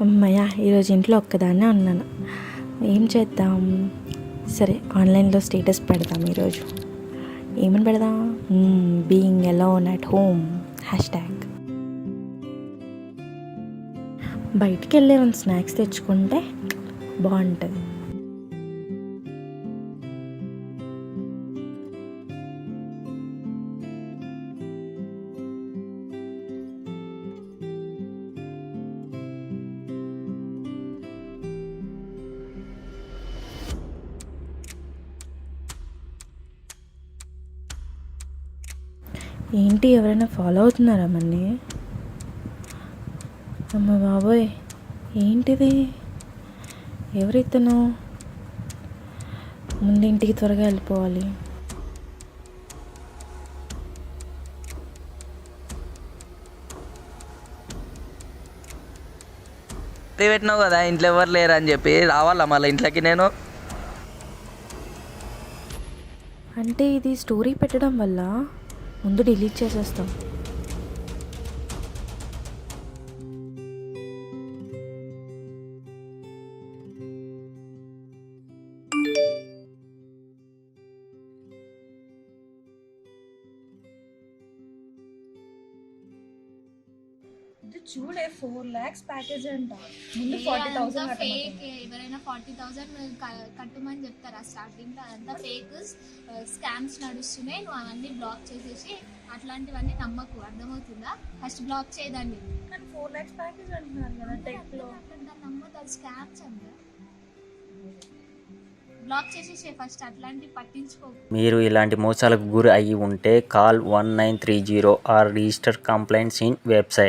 అమ్మయ్య, ఈరోజు ఇంట్లో ఒక్కదాన్నే ఉన్నాను. ఏం చేద్దాం? సరే, ఆన్లైన్లో స్టేటస్ పెడదాం. ఈరోజు ఏమని పెడదాం? Being alone at home hashtag. బయటికి వెళ్ళే స్నాక్స్ తెచ్చుకుంటే బాగుంటుంది. ఏంటి, ఎవరైనా ఫాలో అవుతున్నారా మన్ని? అమ్మ బాబోయ్, ఏంటిది? ఎవరితను? ముందు ఇంటికి త్వరగా వెళ్ళిపోవాలి. పెట్టినావు కదా ఇంట్లో ఎవరు లేరు అని చెప్పి రావాలా మళ్ళీ ఇంట్లోకి నేను? అంటే ఇది స్టోరీ పెట్టడం వల్ల ముందు డిలీట్ చేసేస్తాం. చూడే 4 lakhs ప్యాకేజ్ అంట. ముందు 40,000 ఫేక్. ఎవరైనా 40,000 కట్టమని చెప్తారా స్టార్టింగ్? అదంతా ఫేక్ స్కామ్స్ నడుస్తున్నాయి. నువ్వు అవన్నీ బ్లాక్ చేసేసి అట్లాంటివన్నీ నమ్మకు, అర్థమవుతుందా? ఫస్ట్ బ్లాక్ చేయదండి. కానీ 4 lakhs ప్యాకేజ్ అంటున్నారు కదా టెక్ లో. నమ్మదు, అది స్కామ్స్ అంట. బ్లాక్ చేసేసే ఫస్ట్, అట్లాంటి పట్టించుకో. మీరు ఇలాంటి మోసాలకు గురి అయ్యి ఉంటే call 1930 or register complaints in website.